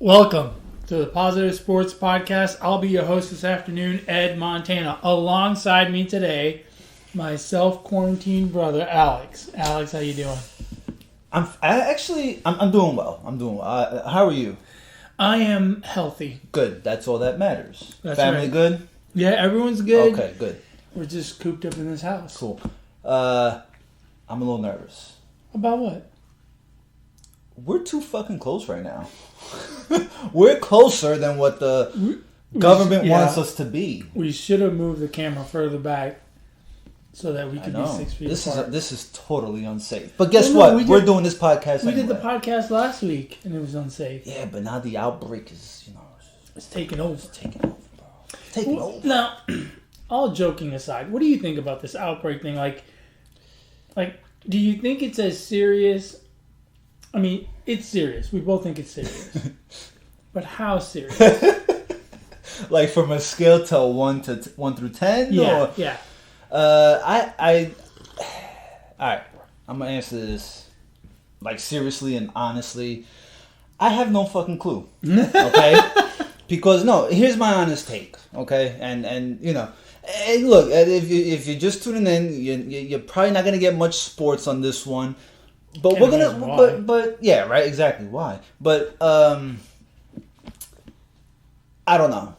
Welcome to the Positive Sports Podcast. I'll be your host this afternoon, Ed Montana. Alongside me today, my self-quarantined brother, Alex. Alex, how you doing? I'm doing well. How are you? I am healthy. Good. That's all that matters. That's Family right. good? Yeah, everyone's good. Okay, good. We're just cooped up in this house. Cool. I'm a little nervous. About what? We're too fucking close right now. We're closer than what the government wants us to be. We should have moved the camera further back so that we could be 6 feet apart. This is totally unsafe. But guess what? We're doing this podcast We anyway. did the podcast last week, and it was unsafe. Yeah, but now the outbreak is, It's taking over. It's taking over, bro. It's taking over. Now, all joking aside, what do you think about this outbreak thing? Like, do you think it's as serious? I mean, it's serious. We both think it's serious. But how serious? Like from a scale to 1 through 10? Yeah, yeah. All right. I'm gonna answer this like seriously and honestly. I have no fucking clue. Okay, because here's my honest take. Okay, and hey, look, if you're just tuning in, you're probably not gonna get much sports on this one. But Can't we're imagine gonna, why. but yeah, right, exactly. Why? But I don't know.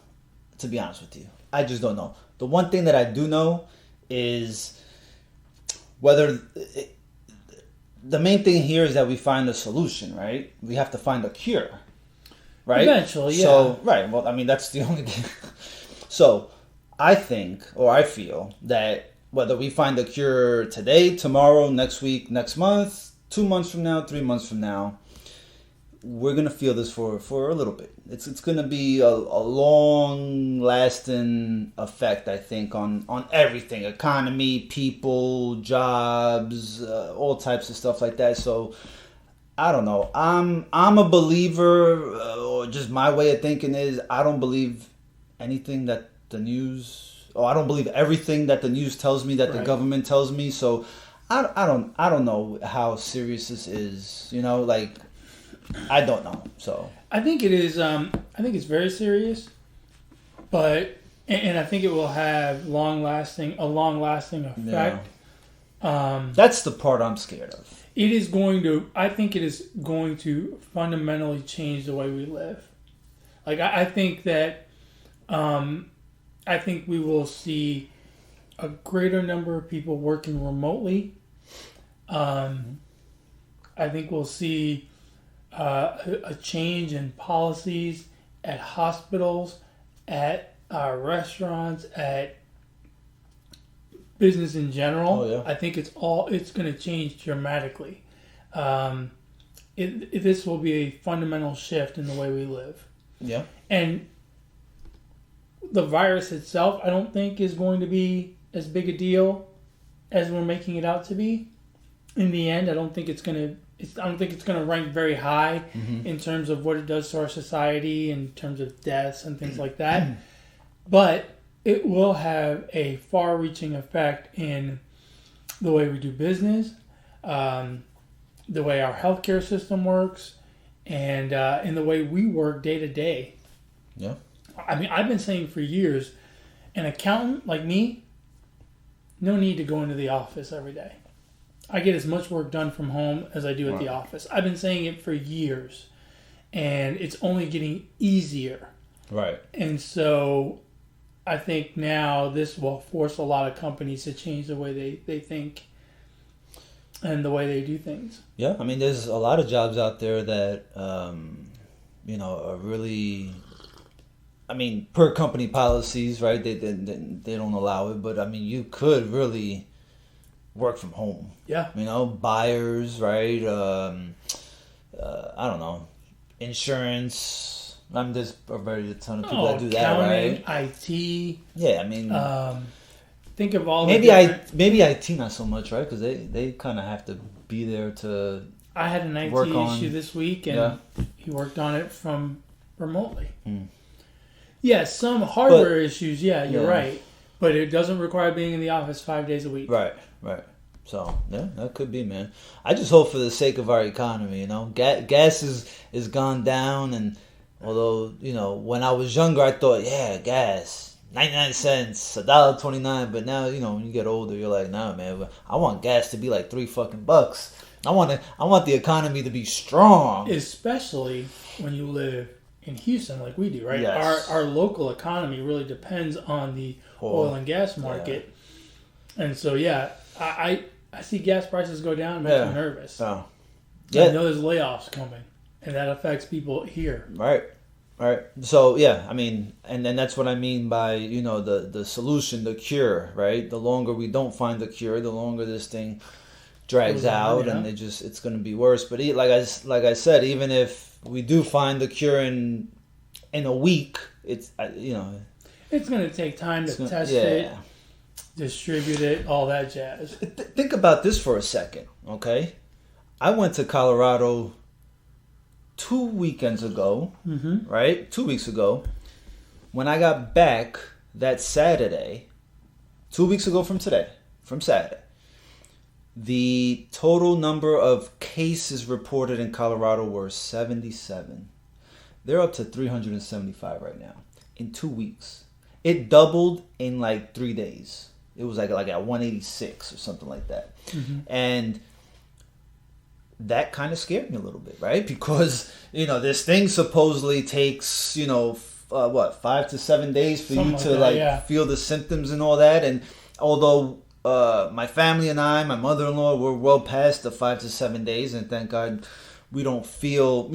To be honest with you, I just don't know. The one thing that I do know is whether the main thing here is that we find a solution, right? We have to find a cure, right? Eventually, yeah. So, right. Well, I mean, that's the only thing. So, I think, or I feel that whether we find a cure today, tomorrow, next week, next month, 2 months from now, 3 months from now, we're gonna feel this for a little bit. It's gonna be a long lasting effect, I think, on everything, economy, people, jobs, all types of stuff like that. So I don't know. I'm a believer, or just my way of thinking is I don't believe anything that the news, or I don't believe everything that the news tells me, that the government tells me. So I don't know how serious this is. I don't know. So I think it is. I think it's very serious, but and I think it will have a long lasting effect. Yeah. That's the part I'm scared of. It is going to. I think it is going to fundamentally change the way we live. Like I think that. I think we will see a greater number of people working remotely. I think we'll see a change in policies at hospitals, at restaurants, at business in general. Oh, yeah. I think it's going to change dramatically. This will be a fundamental shift in the way we live. Yeah. And the virus itself, I don't think is going to be as big a deal as we're making it out to be. In the end, I don't think it's going to rank very high in terms of what it does to our society, in terms of deaths and things like that. But it will have a far-reaching effect in the way we do business, the way our healthcare system works, and in the way we work day to day. Yeah. I mean, I've been saying for years, an accountant like me, no need to go into the office every day. I get as much work done from home as I do at the office. I've been saying it for years, and it's only getting easier. Right. And so I think now this will force a lot of companies to change the way they think and the way they do things. Yeah, I mean, there's a lot of jobs out there that, are really... I mean, per company policies, right? They don't allow it, but I mean, you could really work from home. Yeah. Buyers, right? I don't know, insurance. There's already a ton of people that do that, right? IT. Yeah, I mean, think of all maybe IT not so much, right? Because they kind of have to be there to. I had an IT issue this week, and he worked on it from remotely. Yeah, some hardware issues, you're right. But it doesn't require being in the office 5 days a week. Right. So, yeah, that could be, man. I just hope for the sake of our economy, gas is gone down, and Although, when I was younger, I thought, yeah, gas, 99 cents, $1.29. But now, when you get older, you're like, nah, man, I want gas to be like $3 I want the economy to be strong. Especially when you live in Houston like we do, right? Yes. Our local economy really depends on the oil and gas market. Yeah. And so, I see gas prices go down and make me nervous. Oh. Yeah. I know there's layoffs coming, and that affects people here. Right. So, and then that's what I mean by, the solution, the cure, right? The longer we don't find the cure, the longer this thing drags out, and it's going to be worse. But like I said, even if we do find the cure in a week, it's it's going to take time to test it, distribute it, all that jazz. Think about this for a second, okay? I went to Colorado 2 weekends ago, right? 2 weeks ago. When I got back that Saturday, 2 weeks ago from Saturday, the total number of cases reported in Colorado were 77. They're up to 375 right now in 2 weeks. It doubled in like 3 days. It was like at 186 or something like that. And that kind of scared me a little bit, right? Because, this thing supposedly takes, 5 to 7 days for you to feel the symptoms and all that. And although my family and I, my mother-in-law, we're well past the 5 to 7 days, and thank God we don't feel,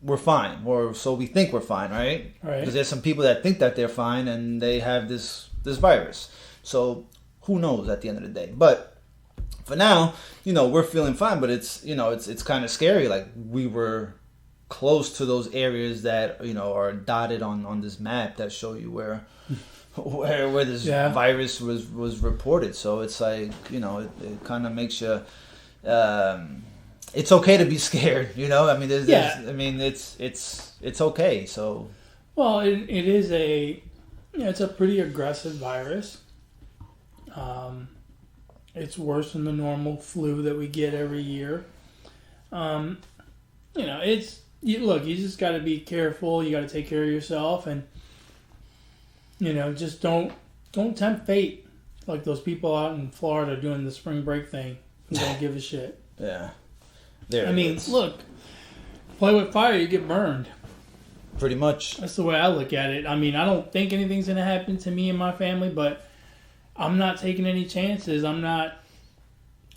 we're fine, or so we think we're fine, right? Because there's some people that think that they're fine and they have this virus. So who knows at the end of the day? But for now, we're feeling fine, but it's kind of scary. Like, we were close to those areas that, are dotted on this map that show you where this virus was reported. So it's like, it kind of makes you, it's okay to be scared, it's okay. So, well, it is it's a pretty aggressive virus. It's worse than the normal flu that we get every year. You just got to be careful. You got to take care of yourself, and just don't tempt fate like those people out in Florida doing the spring break thing who don't give a shit. Yeah. Look, play with fire, you get burned. Pretty much. That's the way I look at it. I don't think anything's going to happen to me and my family, but I'm not taking any chances. I'm not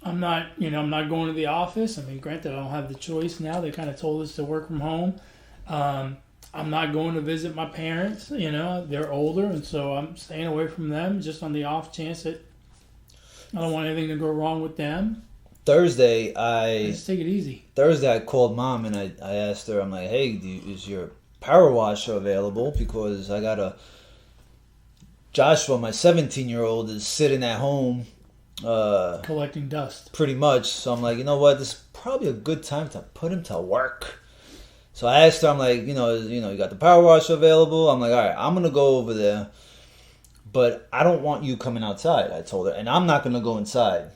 going to the office. Granted, I don't have the choice now. They kind of told us to work from home. I'm not going to visit my parents. They're older, and so I'm staying away from them just on the off chance that I don't want anything to go wrong with them. Thursday, just take it easy. I called Mom and I asked her, I'm like, hey, is your power washer available? Because I got Joshua, my 17-year-old, is sitting at home collecting dust. Pretty much. So I'm like, you know what? This is probably a good time to put him to work. So I asked her, I'm like, you got the power washer available? I'm like, all right, I'm going to go over there, but I don't want you coming outside, I told her, and I'm not going to go inside.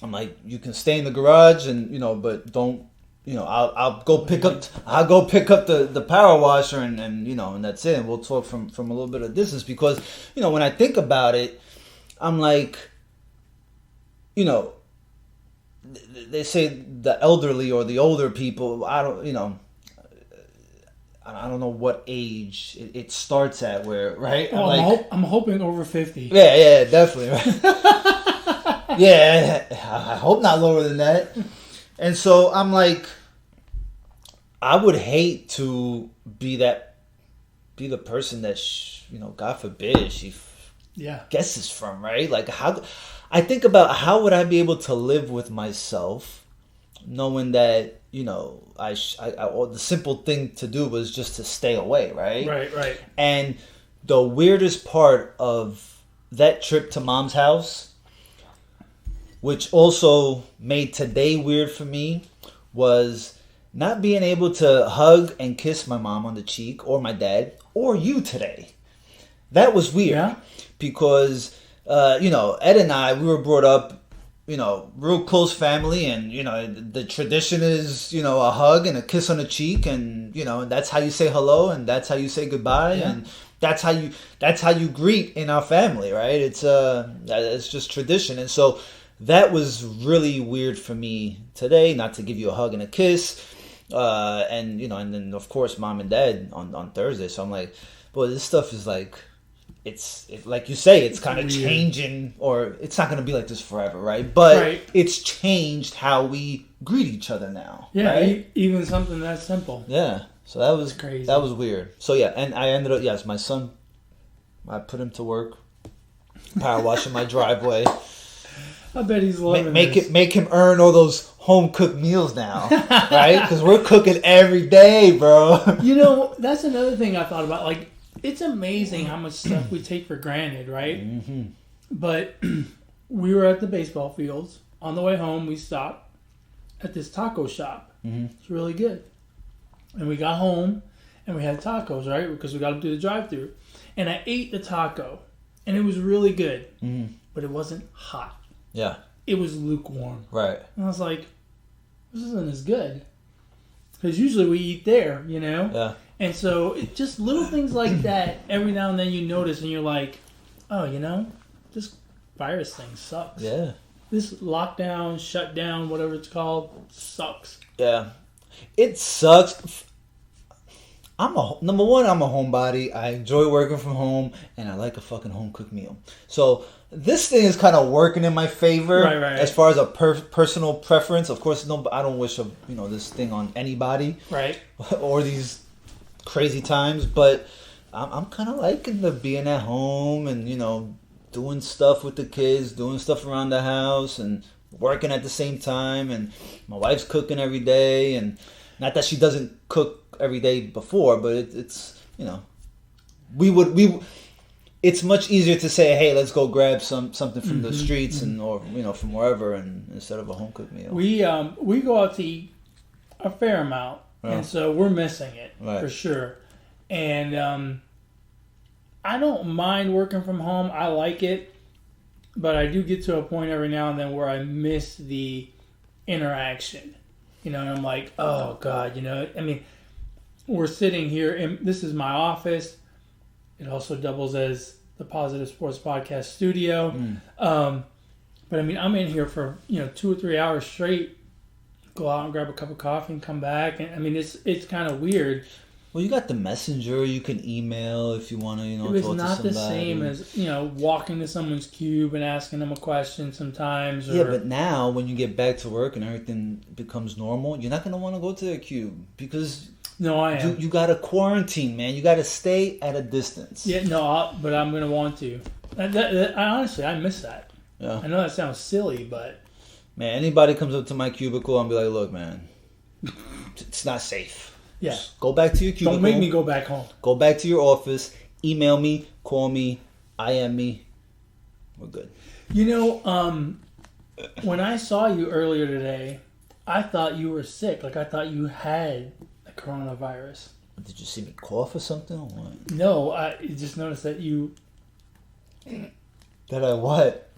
I'm like, you can stay in the garage and, but don't, I'll go pick up the power washer and that's it. And we'll talk from a little bit of distance because, when I think about it, I'm like, they say the elderly or the older people, I don't know what age it starts at where, right? Well, I'm hoping over 50. Yeah, definitely. Right? Yeah, I hope not lower than that. And so I'm like, I would hate to be the person that, God forbid, she guesses from, right? Like, I think about how would I be able to live with myself knowing that, the simple thing to do was just to stay away, right? Right. And the weirdest part of that trip to Mom's house, which also made today weird for me, was not being able to hug and kiss my mom on the cheek or my dad or you today. That was weird because, Ed and I, we were brought up real close family, and the tradition is a hug and a kiss on the cheek, and that's how you say hello, and that's how you say goodbye, and that's how you greet in our family, right? It's just tradition, and so that was really weird for me today, not to give you a hug and a kiss, and then of course mom and dad on Thursday. So I'm like, boy, this stuff is like. It's like you say, it's kind of changing, or it's not going to be like this forever, right? But it's changed how we greet each other now. Yeah, right? Even something that simple. Yeah, so that was crazy. That was weird. So yeah, and I ended up my son. I put him to work, power washing my driveway. I bet he's loving make him earn all those home cooked meals now, right? Because we're cooking every day, bro. That's another thing I thought about, like. It's amazing how much stuff we take for granted, right? Mm-hmm. But we were at the baseball fields. On the way home, we stopped at this taco shop. Mm-hmm. It's really good. And we got home, and we had tacos, right? Because we got to do the drive-thru. And I ate the taco, and it was really good. Mm-hmm. But it wasn't hot. Yeah. It was lukewarm. Right. And I was like, this isn't as good. Because usually we eat there, Yeah. And so just little things like that, every now and then you notice, and you're like, oh, this virus thing sucks. Yeah. This lockdown, shutdown, whatever it's called, sucks. Yeah. It sucks. Number one, I'm a homebody. I enjoy working from home, and I like a fucking home-cooked meal. So this thing is kind of working in my favor right. as far as a personal preference. Of course, no, I don't wish this thing on anybody. Right. Or these crazy times, but I'm kind of liking the being at home and doing stuff with the kids, doing stuff around the house, and working at the same time. And my wife's cooking every day, and not that she doesn't cook every day before, but it's it's much easier to say, hey, let's go grab something from the streets and or from wherever, and instead of a home cooked meal. We go out to eat a fair amount. And so we're missing it for sure. And I don't mind working from home. I like it. But I do get to a point every now and then where I miss the interaction. And I'm like, oh, God, I mean, we're sitting here, and this is my office. It also doubles as the Positive Sports Podcast studio. But I mean, I'm in here for, 2 or 3 hours straight. Go out and grab a cup of coffee and come back. And I mean, it's kind of weird. Well, you got the messenger. You can email if you want to, talk to somebody. It's not the same as, walking to someone's cube and asking them a question sometimes. Yeah, but now when you get back to work and everything becomes normal, you're not going to want to go to the cube because no, I am. You got to quarantine, man. You got to stay at a distance. Yeah, no, but I'm going to want to. Honestly, I miss that. Yeah. I know that sounds silly, but... Man, anybody comes up to my cubicle and be like, look, man, it's not safe. Yeah. Just go back to your cubicle. Don't make me go back home. Go back to your office. Email me. Call me. IM me. We're good. When I saw you earlier today, I thought you were sick. Like, I thought you had the coronavirus. Did you see me cough or something or what? No, I just noticed that you... That I what?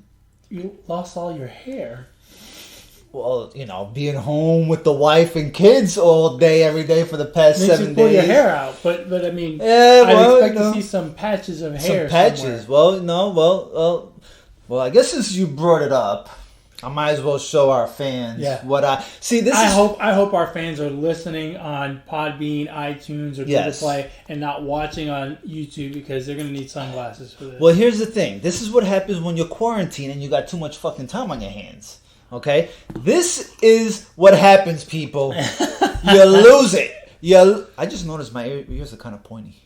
You lost all your hair. Well, being home with the wife and kids all day, every day for the past 7 days. Makes you pull your hair out, but I mean, yeah, I'd expect to see some patches of hair. Some patches. Somewhere. Well. I guess since you brought it up, I might as well show our fans what I see. I hope our fans are listening on Podbean, iTunes, or Google Play, and not watching on YouTube because they're going to need sunglasses for this. Well, here's the thing. This is what happens when you're quarantined and you got too much fucking time on your hands. Okay, this is what happens, people. You lose it. I just noticed my ears are kind of pointy.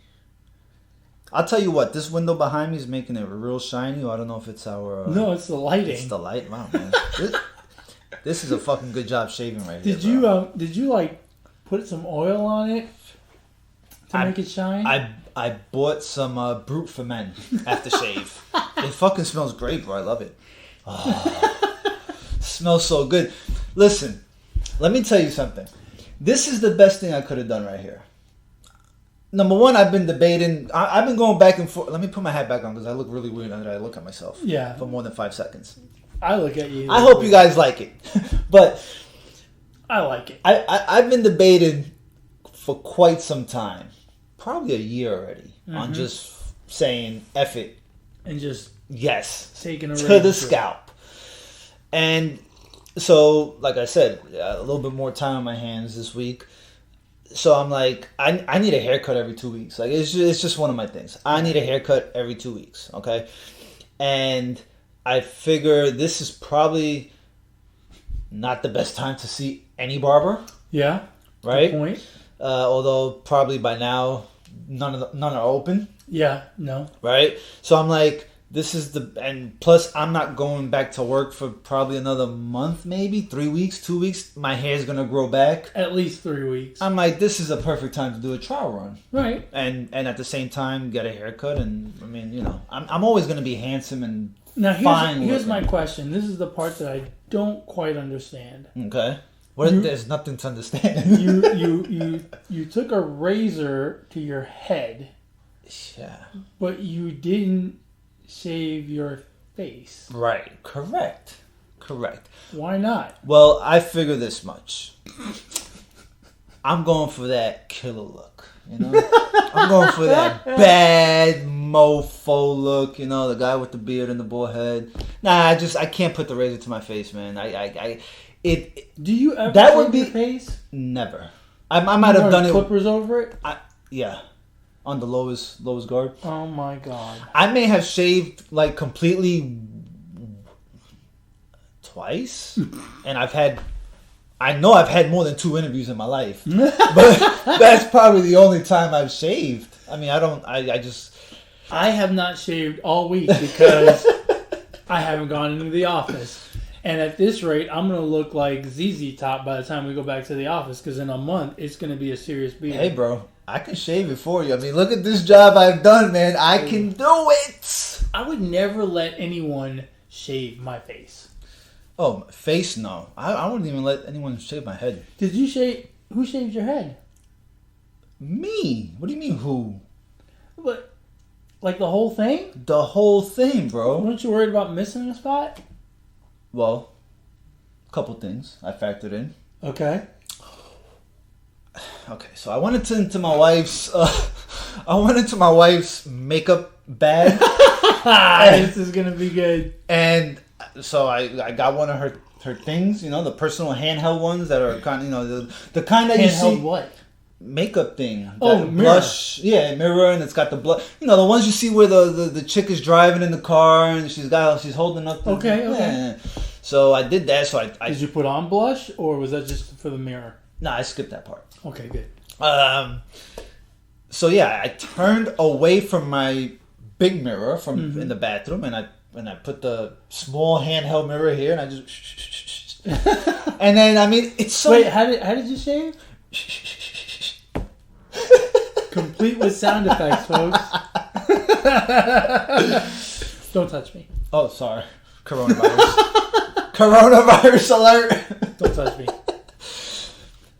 I'll tell you what. This window behind me is making it real shiny. I don't know if it's our. No, it's the lighting. It's the light. Wow, man. This is a fucking good job shaving right here. Did you like put some oil on it to make it shine? I bought some Brute for Men aftershave. It fucking smells great, bro. I love it. Oh. Smells so good. Listen, let me tell you something. This is the best thing I could have done right here. Number one, I've been debating. I've been going back and forth. Let me put my hat back on because I look really weird now that I look at myself. Yeah. For more than 5 seconds. I look at you. I hope you guys like it. But I like it. I've been debating for quite some time, probably a year already, on just saying F it. And just taking a to the scalp. And so, like I said, a little bit more time on my hands this week. So I'm like, I need a haircut every 2 weeks. Like it's just one of my things. I need a haircut every 2 weeks. Okay, and I figure this is probably not the best time to see any barber. Yeah. Right. Good point. Although probably by now none are open. Yeah. No. Right. So I'm like, and plus I'm not going back to work for probably another month, maybe 3 weeks, 2 weeks. My hair's gonna grow back. At least 3 weeks. I'm like, this is a perfect time to do a trial run. Right. And at the same time get a haircut. And I mean, you know, I'm always gonna be handsome and now fine. Here's my question. This is the part that I don't quite understand. Okay. There's nothing to understand. you took a razor to your head. Yeah. But you didn't shave your face. Right. Correct. Why not? Well, I figure this much. I'm going for that killer look, you know? I'm going for that bad mofo look, you know, the guy with the beard and the bald head. Nah, I can't put the razor to my face, man. Do you ever that shave would be your face? Never. I might have done it. Clippers over it? Yeah. On the lowest guard. Oh my god. I may have shaved like completely twice, and I know I've had more than 2 interviews in my life, but that's probably the only time I've shaved. I mean, I have not shaved all week because I haven't gone into the office. And at this rate, I'm going to look like ZZ Top by the time we go back to the office, because in a month, it's going to be a serious beard. Hey, bro, I can shave it for you. I mean, look at this job I've done, man. I can do it. I would never let anyone shave my face. Oh, face? No. I wouldn't even let anyone shave my head. Did you shave? Who shaved your head? Me. What do you mean, who? But, like the whole thing? The whole thing, bro. Weren't you worried about missing a spot? Well, a couple things I factored in. Okay. So I went into my wife's makeup bag. This is gonna be good. And so I got one of her things, you know, the personal handheld ones that are kind of, you know, the kind that handheld you see. What? Makeup thing. Oh, blush. Yeah, mirror, and it's got the blood. You know, the ones you see where the chick is driving in the car and she's holding up. Okay. Yeah. So I did that. So I did you put on blush, or was that just for the mirror? No, I skipped that part. Okay, good. So yeah, I turned away from my big mirror in the bathroom, and I put the small handheld mirror here, and I just and then I mean it's so. Wait, how did you shave? Complete with sound effects, folks. Don't touch me. Oh, sorry. Coronavirus alert. Don't touch me.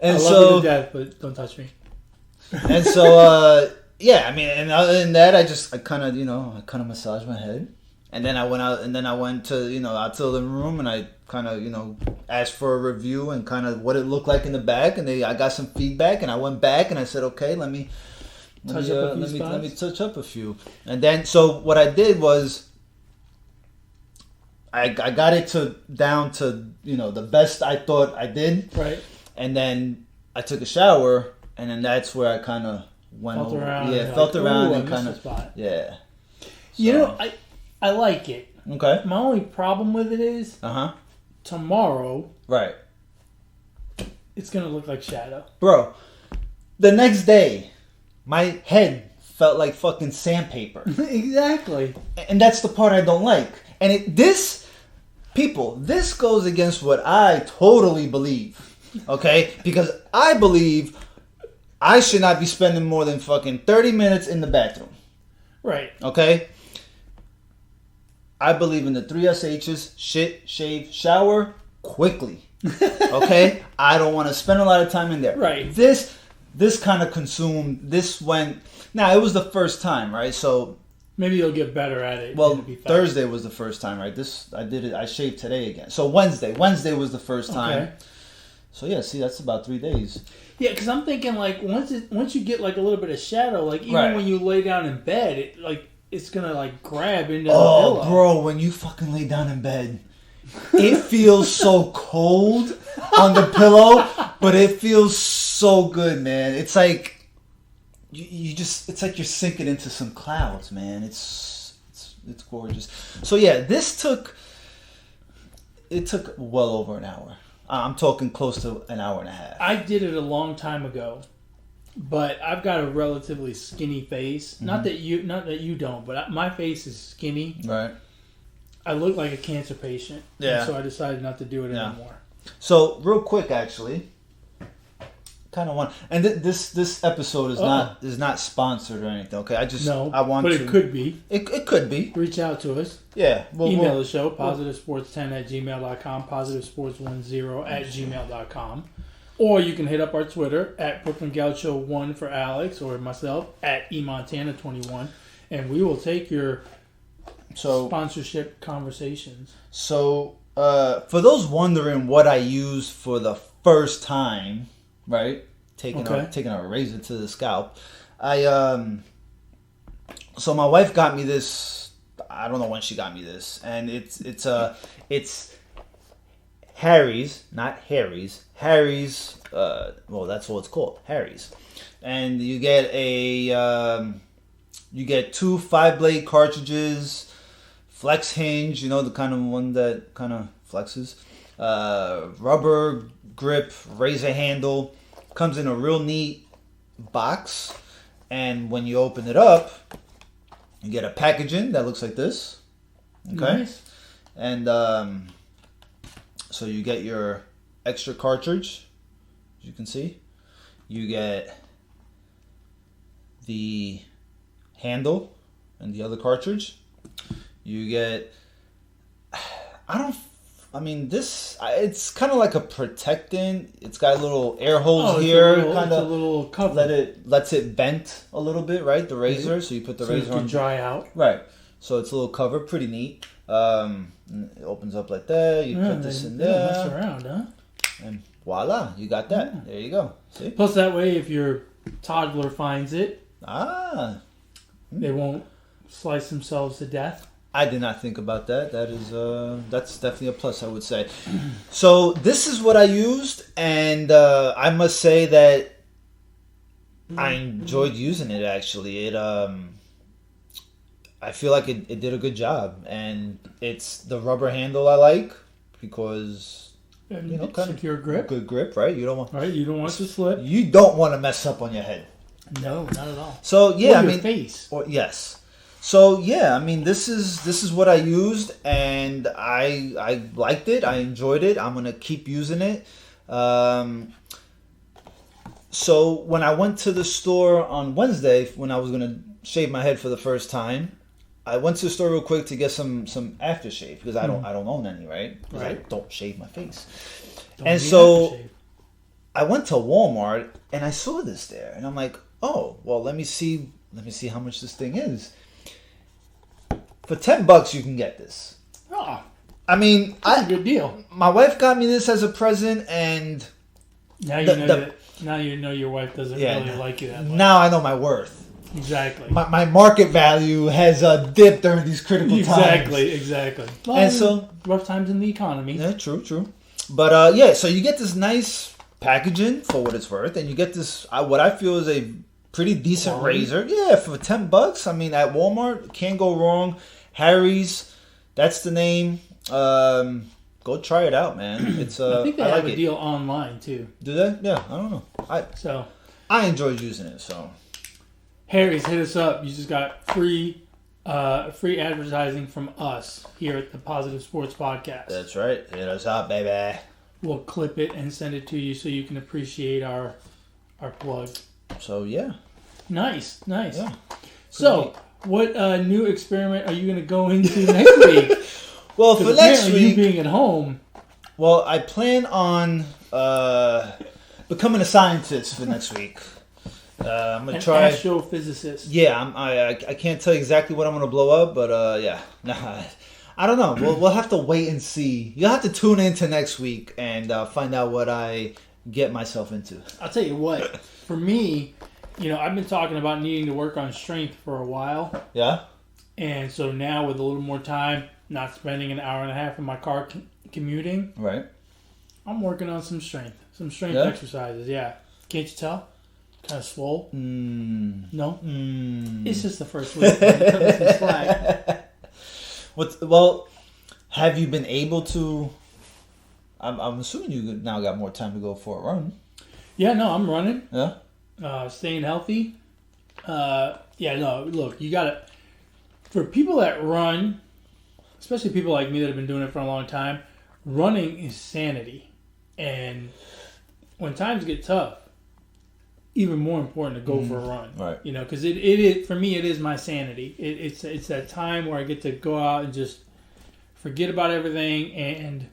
And I so, love you to death, but don't touch me. And so, yeah, I mean, and other than that, I kind of massaged my head. And then I went out, and then I went to, out to the living room, and I kind of, asked for a review and kind of what it looked like in the back. And I got some feedback, and I went back and I said, okay, let me touch up a few. And then, so what I did was, I got it down to, the best I thought I did. Right. And then I took a shower, and then that's where I kind of went felt over. around. Yeah, felt around and kind of. Yeah. So. I like it. Okay. My only problem with it is tomorrow. Right. It's gonna look like Shadow. Bro, the next day, my head felt like fucking sandpaper. Exactly. And that's the part I don't like. And this goes against what I totally believe. Okay? Because I believe I should not be spending more than fucking 30 minutes in the bathroom. Right. Okay? I believe in the 3 SHs: shit, shave, shower, quickly. Okay? I don't want to spend a lot of time in there. Right. This kind of consumed, this went, now it was the first time, right? So Maybe you'll get better at it. Well, Thursday was the first time, right? I shaved today again. So Wednesday was the first time. Okay. So yeah, see, that's about 3 days. Yeah, because I'm thinking like once you get like a little bit of shadow, like even when you lay down in bed, it's gonna like grab into the pillow. Oh, bro, when you fucking lay down in bed, it feels so cold on the pillow, but it feels so good, man. It's like it's like you're sinking into some clouds, man. It's gorgeous. So yeah, it took well over an hour. I'm talking close to an hour and a half. I did it a long time ago, but I've got a relatively skinny face. Mm-hmm. Not that you don't, but my face is skinny. Right. I look like a cancer patient. Yeah. So I decided not to do it anymore. So real quick, actually, kind of want, and this episode is not sponsored or anything. Okay, I want but to. It could be. It could be. Reach out to us. Yeah. Email the show, positivesports10@gmail.com, positivesports10@gmail.com. Or you can hit up our Twitter at Brooklyn Gaucho 1 for Alex or myself at eMontana21, and we will take your sponsorship conversations. So, for those wondering what I used for the first time, right? Taking a razor to the scalp. So my wife got me this. I don't know when she got me this, and it's Harry's, not Harry's. Harry's. Well, that's what it's called, Harry's, and you get two 5-blade cartridges. Flex hinge, the kind of one that kind of flexes. Rubber grip, razor handle. Comes in a real neat box. And when you open it up, you get a packaging that looks like this. Okay? Nice. And so you get your extra cartridge, as you can see. You get the handle and the other cartridge. You get, it's kind of like a protectant. It's got a little air holes here. It's a little cover. Lets it vent a little bit, right? The razor. So you put the razor on. So it can dry out. Right. So it's a little cover. Pretty neat. It opens up like that. You put this in there. Mess around, huh? And voila, you got that. Yeah. There you go. See? Plus that way, if your toddler finds it, they won't slice themselves to death. I did not think about that. That's definitely a plus, I would say. So this is what I used, and I must say that I enjoyed using it. Actually, I feel like it did a good job, and it's the rubber handle I like because kind of secure grip, good grip, right? You don't want it to slip. You don't want to mess up on your head. No, not at all. So yeah, your face. Yes. So yeah, this is what I used, and I liked it. I enjoyed it. I'm gonna keep using it. So when I went to the store on Wednesday, when I was gonna shave my head for the first time, I went to the store real quick to get some aftershave because I don't own any, right? I don't shave my face. And so I went to Walmart and I saw this there, and I'm like, oh well, let me see how much this thing is. For $10 you can get this. Oh, that's a good deal. My wife got me this as a present, and now you know your wife doesn't really like you that much. Now I know my worth. Exactly. My market value has dipped during these critical times. Exactly. Well, and so rough times in the economy. Yeah, true. But so you get this nice packaging for what it's worth, and you get this what I feel is a pretty decent razor. Yeah, for $10. At Walmart, can't go wrong. Harry's, that's the name. Go try it out, man. It's I think they have a deal online too. Do they? Yeah, I don't know. I enjoyed using it. So Harry's, hit us up. You just got free advertising from us here at the Positive Sports Podcast. That's right. Hit us up, baby. We'll clip it and send it to you so you can appreciate our plug. So yeah. Nice. Yeah. So, what new experiment are you going to go into next week? Well, for next week, you being at home. Well, I plan on becoming a scientist for next week. I'm gonna An try. astrophysicist. Yeah, I can't tell you exactly what I'm gonna blow up, but yeah, nah, I don't know. We'll have to wait and see. You'll have to tune into next week and find out what I get myself into. I'll tell you what. For me, I've been talking about needing to work on strength for a while. Yeah. And so now with a little more time, not spending an hour and a half in my car commuting, Right. I'm working on some strength Yeah? exercises. Yeah. Can't you tell? Kind of swole. No? It's just the first week. Cut me some slack. Well, have you been able to? I'm assuming you now got more time to go for a run. Yeah, no, I'm running. Yeah. Staying healthy. Look, you got to... For people that run, especially people like me that have been doing it for a long time, running is sanity. And when times get tough, even more important to go for a run. Right. Because it is, for me, it is my sanity. It's that time where I get to go out and just forget about everything and,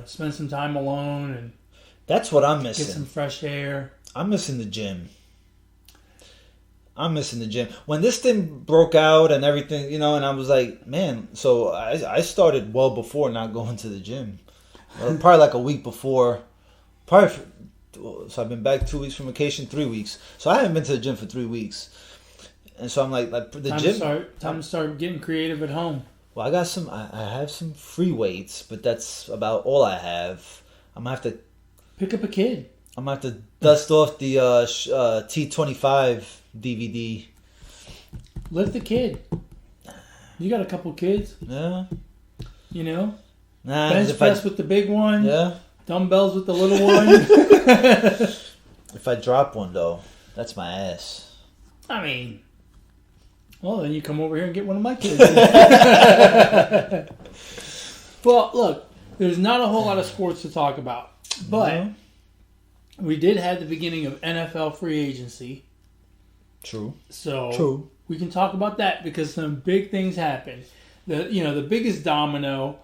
spend some time alone and That's what I'm missing. get some fresh air. I'm missing the gym. When this thing broke out and everything, and I was like, man, so I started well before not going to the gym. Probably like a week before. So I've been back 2 weeks from vacation, 3 weeks. So I haven't been to the gym for 3 weeks. And so I'm like the gym. Time to start getting creative at home. Well, I have some free weights, but that's about all I have. I'm going to have to Pick up a kid. I'm going to have to dust off the T25 DVD. Lift the kid. You got a couple kids. Yeah. Nah, Bench press with the big one. Yeah. Dumbbells with the little one. If I drop one, though, that's my ass. I mean, well, then you come over here and get one of my kids. Well, look, there's not a whole lot of sports to talk about. But we did have the beginning of NFL free agency. True. So we can talk about that because some big things happened. The biggest domino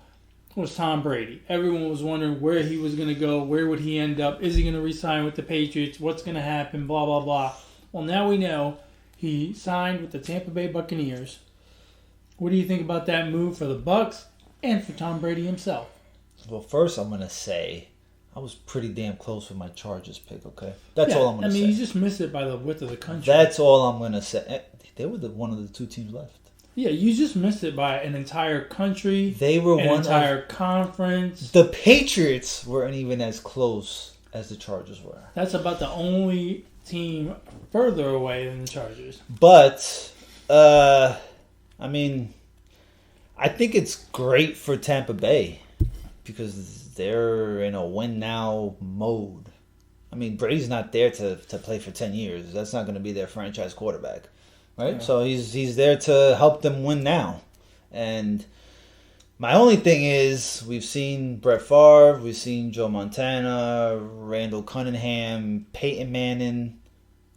was Tom Brady. Everyone was wondering where he was going to go, where would he end up, is he going to re-sign with the Patriots, what's going to happen, blah, blah, blah. Well, now we know he signed with the Tampa Bay Buccaneers. What do you think about that move for the Bucs and for Tom Brady himself? Well, first I'm going to say I was pretty damn close with my Chargers pick, okay? That's all I'm going to say. I mean, you just missed it by the width of the country. That's all I'm going to say. They were one of the two teams left. Yeah, you just missed it by an entire country. They were an entire conference. The Patriots weren't even as close as the Chargers were. That's about the only team further away than the Chargers. But, I mean, I think it's great for Tampa Bay because they're in a win-now mode. I mean, Brady's not there to play for 10 years. That's not going to be their franchise quarterback, right? Yeah. So he's there to help them win now. And my only thing is we've seen Brett Favre, we've seen Joe Montana, Randall Cunningham, Peyton Manning,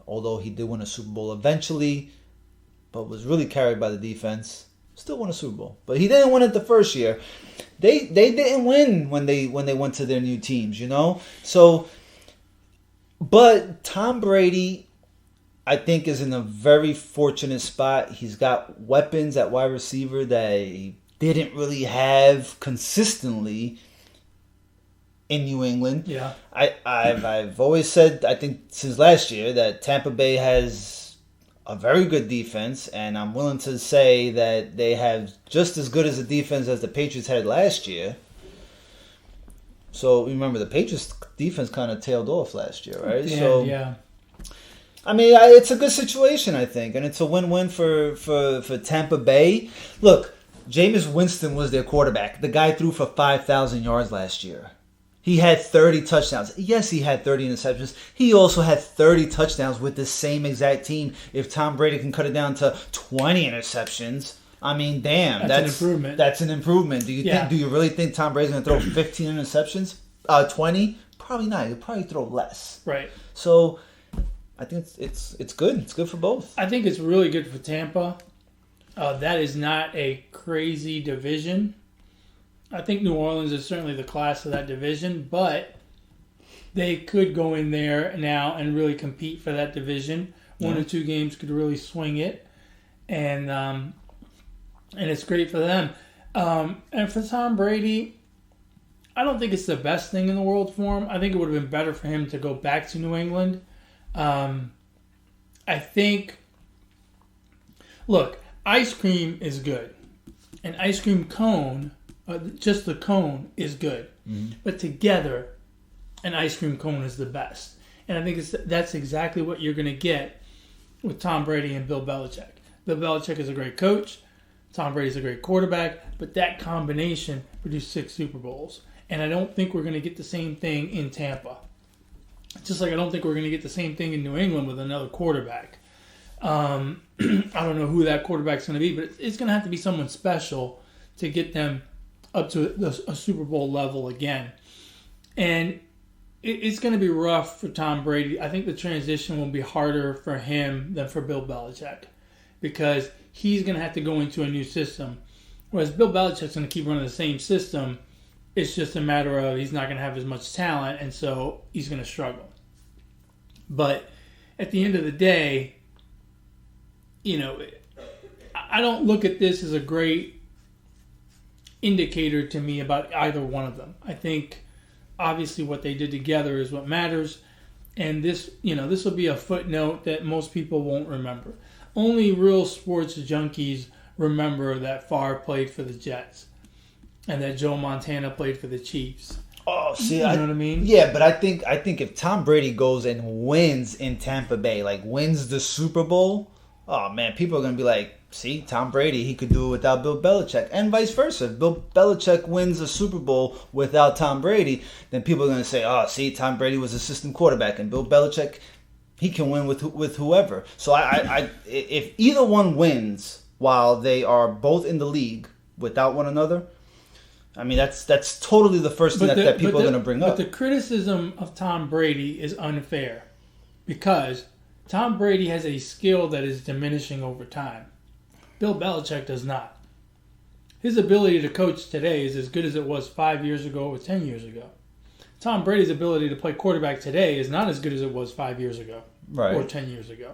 although he did win a Super Bowl eventually, but was really carried by the defense. Still won a Super Bowl, but he didn't win it the first year. They didn't win when they went to their new teams, So, but Tom Brady, I think, is in a very fortunate spot. He's got weapons at wide receiver that he didn't really have consistently in New England. Yeah, I've always said, I think since last year, that Tampa Bay has a very good defense, and I'm willing to say that they have just as good as a defense as the Patriots had last year. So remember, the Patriots defense kind of tailed off last year, right? Yeah. I mean, it's a good situation, I think, and it's a win-win for Tampa Bay. Look, Jameis Winston was their quarterback. The guy threw for 5,000 yards last year. He had 30 touchdowns. Yes, he had 30 interceptions. He also had 30 touchdowns with the same exact team. If Tom Brady can cut it down to 20 interceptions, I mean, damn, that's an improvement. That's an improvement. Do you really think Tom Brady's going to throw 15 interceptions? 20? Probably not. He'll probably throw less. Right. So I think it's good. It's good for both. I think it's really good for Tampa. That is not a crazy division. I think New Orleans is certainly the class of that division, but they could go in there now and really compete for that division. One or two games could really swing it, and it's great for them. And for Tom Brady, I don't think it's the best thing in the world for him. I think it would have been better for him to go back to New England. I think, look, ice cream is good. An ice cream cone, just the cone, is good. Mm-hmm. But together, an ice cream cone is the best. And I think that's exactly what you're going to get with Tom Brady and Bill Belichick. Bill Belichick is a great coach. Tom Brady's a great quarterback. But that combination produced 6 Super Bowls. And I don't think we're going to get the same thing in Tampa. Just like I don't think we're going to get the same thing in New England with another quarterback. I don't know who that quarterback's going to be, but it's going to have to be someone special to get them up to a Super Bowl level again. And it's going to be rough for Tom Brady. I think the transition will be harder for him than for Bill Belichick because he's going to have to go into a new system. Whereas Bill Belichick's going to keep running the same system. It's just a matter of he's not going to have as much talent, and so he's going to struggle. But at the end of the day, you know, I don't look at this as a great indicator to me about either one of them. I think obviously what they did together is what matters, and this will be a footnote that most people won't remember. Only real sports junkies remember that Favre played for the Jets and that Joe Montana played for the Chiefs. Oh, see, you know what I mean? Yeah, but I think if Tom Brady goes and wins in Tampa Bay, like wins the Super Bowl, oh man, people are gonna be like, see, Tom Brady, he could do it without Bill Belichick, and vice versa. If Bill Belichick wins a Super Bowl without Tom Brady, then people are gonna say, oh, see, Tom Brady was a system quarterback, and Bill Belichick, he can win with whoever. So I if either one wins while they are both in the league without one another, I mean, that's totally the first thing that people are going to bring up. But the criticism of Tom Brady is unfair because Tom Brady has a skill that is diminishing over time. Bill Belichick does not. His ability to coach today is as good as it was 5 years ago or 10 years ago. Tom Brady's ability to play quarterback today is not as good as it was 5 years ago or 10 years ago.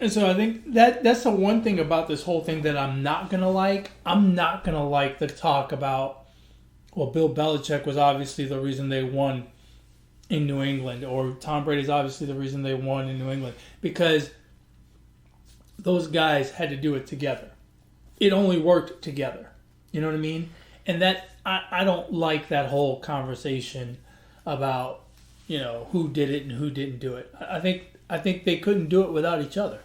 And so I think that's the one thing about this whole thing that I'm not going to like. I'm not going to like the talk about, well, Bill Belichick was obviously the reason they won in New England, or Tom Brady's obviously the reason they won in New England, because those guys had to do it together. It only worked together. You know what I mean? And that I don't like that whole conversation about, you know, who did it and who didn't do it. I think they couldn't do it without each other.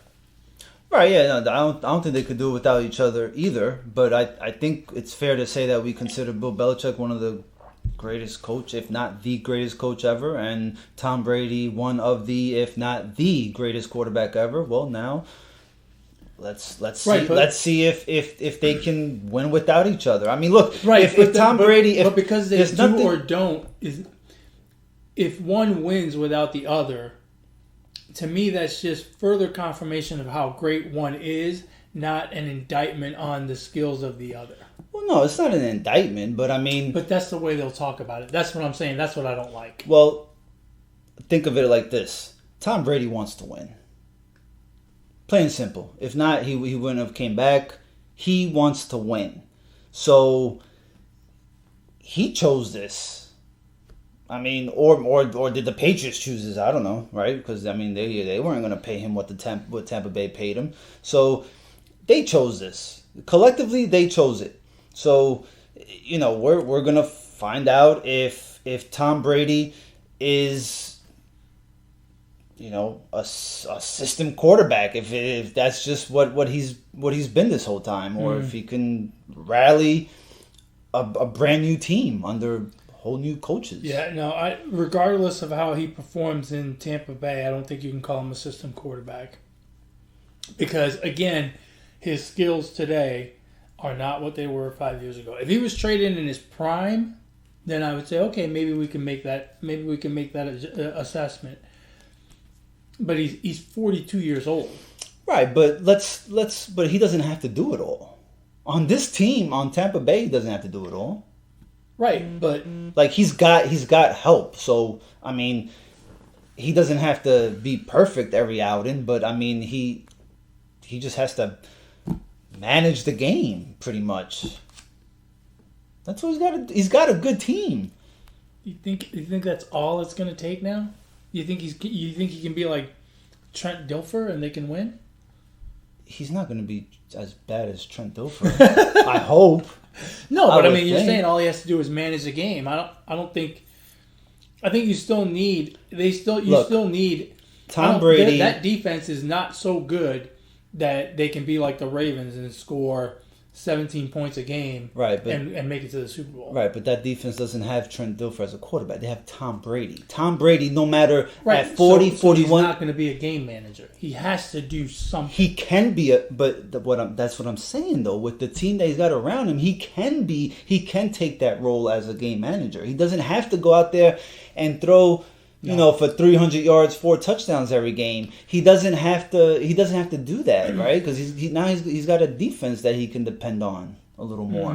Right, yeah, no, I don't think they could do it without each other either. But I think it's fair to say that we consider Bill Belichick one of the greatest coach, if not the greatest coach ever, and Tom Brady one of the, if not the greatest quarterback ever. Well, now let's see if they can win without each other. I mean, look, if Tom Brady, but because they do or don't, if one wins without the other. To me, that's just further confirmation of how great one is, not an indictment on the skills of the other. Well, no, it's not an indictment, but I mean... But that's the way they'll talk about it. That's what I'm saying. That's what I don't like. Well, think of it like this. Tom Brady wants to win. Plain and simple. If not, he wouldn't have came back. He wants to win. So, he chose this. I mean, or did the Patriots choose this? I don't know, right? Because I mean, they weren't going to pay him what Tampa Bay paid him, so they chose this collectively. They chose it. So, you know, we're going to find out if Tom Brady is, you know, a system quarterback. If that's just what he's been this whole time, or if he can rally a brand new team under whole new coaches. Yeah, no, regardless of how he performs in Tampa Bay, I don't think you can call him a system quarterback. Because, again, his skills today are not what they were 5 years ago. If he was traded in his prime, then I would say, okay, maybe we can make that assessment. But he's 42 years old. Right, but but he doesn't have to do it all. On this team, on Tampa Bay, he doesn't have to do it all. Right, but like he's got help. So I mean, he doesn't have to be perfect every outing, but I mean he just has to manage the game pretty much. That's what he's got. He's got a good team. You think that's all it's going to take now? You think he can be like Trent Dilfer and they can win? He's not going to be as bad as Trent Dilfer. I hope. No, but I mean, you're saying all he has to do is manage the game. I think you still need. Still need. Tom Brady. That defense is not so good that they can be like the Ravens and score 17 points a game, right? And make it to the Super Bowl, right? But that defense doesn't have Trent Dilfer as a quarterback. They have Tom Brady. Tom Brady, no matter at 40, 41, he's not going to be a game manager. He has to do something. He can be that's what I'm saying though. With the team that he's got around him, he can take that role as a game manager. He doesn't have to go out there and throw. For 300 yards, 4 touchdowns every game. He doesn't have to do that, right? Because he's got a defense that he can depend on a little more.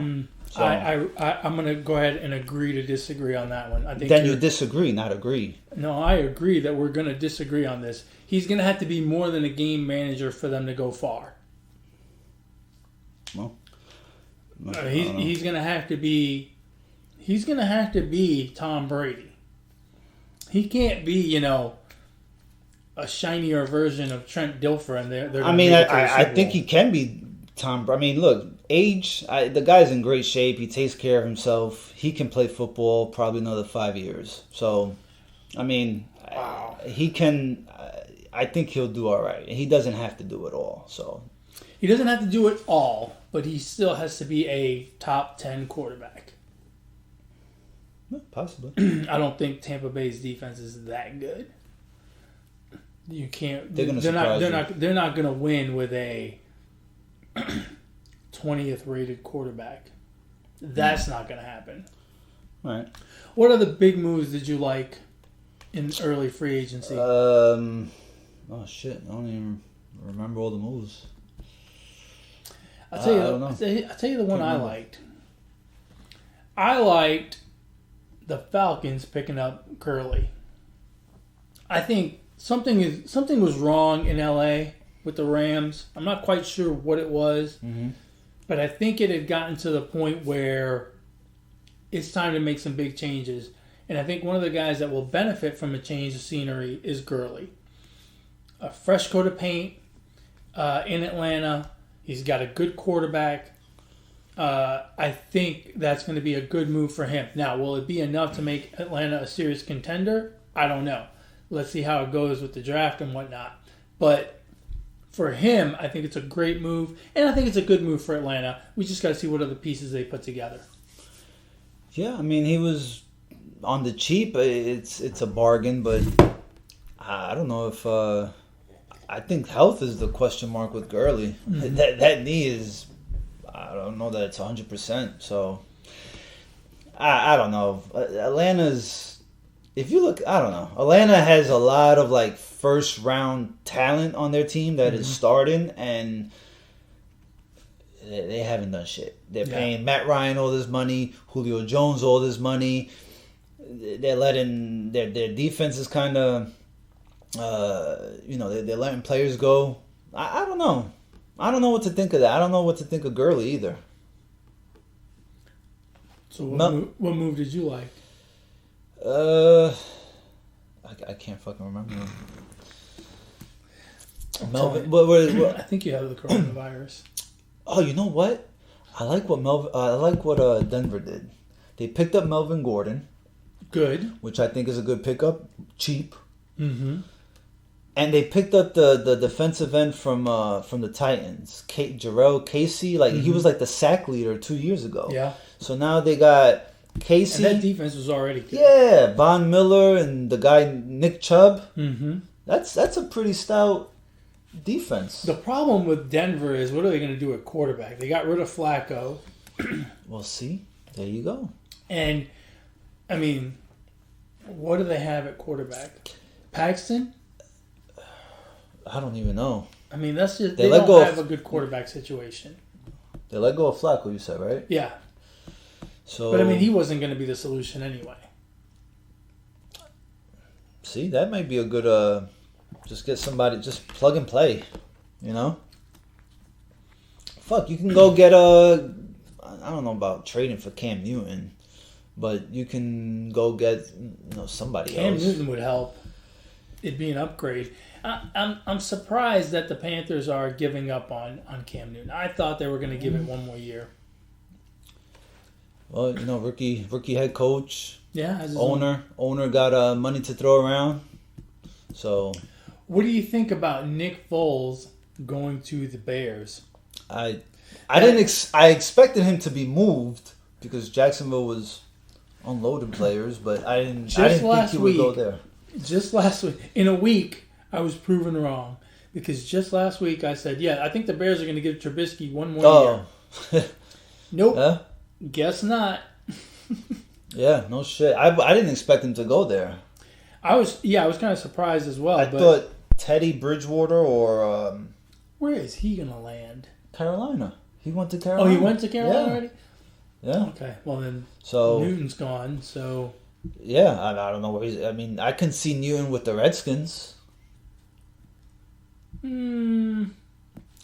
So, I'm going to go ahead and agree to disagree on that one. I think then you disagree, not agree. No, I agree that we're going to disagree on this. He's going to have to be more than a game manager for them to go far. Well, he's going to have to be. He's going to have to be Tom Brady. He can't be, a shinier version of Trent Dilfer, and they're. I mean, I think he can be Tom. I mean, look, age. The guy's in great shape. He takes care of himself. He can play football probably another 5 years. So, I mean, he can. I think he'll do all right. He doesn't have to do it all. So, he doesn't have to do it all, but he still has to be a top 10 quarterback. Possibly. I don't think Tampa Bay's defense is that good. You can't. They're not going to win with a 20th rated quarterback. That's not going to happen. All right. What other big moves did you like in early free agency? Oh shit! I don't even remember all the moves. I'll tell you the one I liked. I liked the Falcons picking up Gurley. I think something was wrong in LA with the Rams. I'm not quite sure what it was, but I think it had gotten to the point where it's time to make some big changes. And I think one of the guys that will benefit from a change of scenery is Gurley. A fresh coat of paint in Atlanta. He's got a good quarterback. I think that's going to be a good move for him. Now, will it be enough to make Atlanta a serious contender? I don't know. Let's see how it goes with the draft and whatnot. But for him, I think it's a great move, and I think it's a good move for Atlanta. We just got to see what other pieces they put together. Yeah, I mean, he was on the cheap. It's a bargain, but I don't know if I think health is the question mark with Gurley. That knee is. I don't know that it's 100%. So I don't know. Atlanta's. If you look, I don't know. Atlanta has a lot of like first round talent on their team that is starting, and they haven't done shit. They're paying Matt Ryan all this money, Julio Jones all this money. They're letting their defense is kind of, they're letting players go. I don't know. I don't know what to think of that. I don't know what to think of Gurley either. So what move did you like? I can't fucking remember. Melvin, what? I think you have the coronavirus. Oh, you know what? I like what Denver did. They picked up Melvin Gordon. Good. Which I think is a good pickup. Cheap. Mm-hmm. And they picked up the defensive end from the Titans, Jarrell Casey. He was like the sack leader 2 years ago. Yeah. So now they got Casey. And that defense was already good. Yeah, Von Miller and the guy Nick Chubb. Mm-hmm. That's a pretty stout defense. The problem with Denver is, what are they going to do at quarterback? They got rid of Flacco. Well, see, there you go. And I mean, what do they have at quarterback? Paxton? I don't even know. I mean, that's just they don't have a good quarterback situation. They let go of Flacco, you said, right? Yeah. So, But I mean, he wasn't going to be the solution anyway. See, that might be a good. Just get somebody. Just plug and play. You know. Fuck, you can go get a. I don't know about trading for Cam Newton, but you can go get somebody Cam else. Newton would help. It'd be an upgrade. I'm surprised that the Panthers are giving up on Cam Newton. I thought they were going to give it one more year. Well, rookie head coach. Yeah, Owner got money to throw around. So, what do you think about Nick Foles going to the Bears? I expected him to be moved because Jacksonville was unloaded players, but I didn't think he would go there. Just last week, in a week, I was proven wrong because just last week I said, yeah, I think the Bears are going to give Trubisky one more year. Nope. Yeah? Guess not. Yeah, no shit. I didn't expect him to go there. I was kind of surprised as well. I thought Teddy Bridgewater or where is he going to land? Carolina. He went to Carolina. Oh, he went to Carolina already? Yeah. Okay. Well then, so Newton's gone. So yeah, I don't know where he's. I mean, I can see Newton with the Redskins. I don't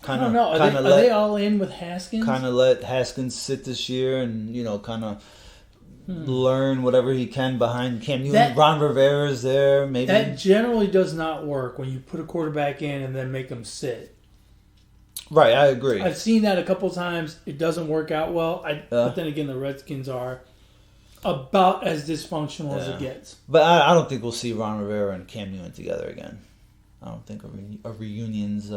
know. Are they all in with Haskins? Kind of let Haskins sit this year and kind of learn whatever he can behind Cam Newton. Ron Rivera's there. Maybe that generally does not work when you put a quarterback in and then make them sit. Right, I agree. I've seen that a couple times. It doesn't work out well. But then again, the Redskins are about as dysfunctional as it gets. But I don't think we'll see Ron Rivera and Cam Newton together again. I don't think a reunion's...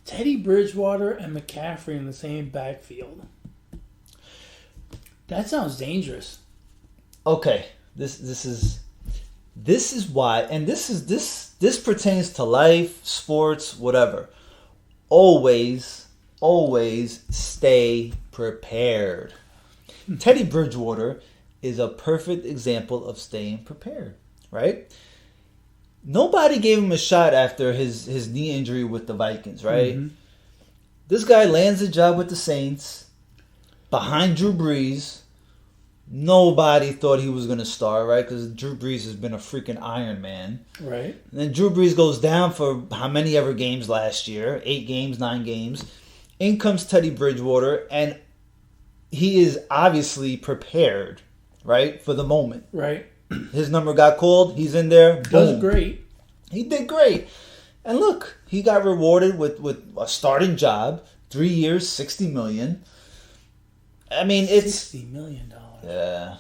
Teddy Bridgewater and McCaffrey in the same backfield. That sounds dangerous. Okay, this is why, and this pertains to life, sports, whatever. Always stay prepared. Teddy Bridgewater is a perfect example of staying prepared, right? Nobody gave him a shot after his knee injury with the Vikings, right? Mm-hmm. This guy lands a job with the Saints behind Drew Brees. Nobody thought he was going to start, right? Because Drew Brees has been a freaking Iron Man. Right. And then Drew Brees goes down for how many ever games last year? 8 games, 9 games. In comes Teddy Bridgewater, and he is obviously prepared, right, for the moment. Right. His number got called. He's in there. Does great. He did great. And look, he got rewarded with a starting job. 3 years, $60 million. I mean, it's $60 million. Yeah.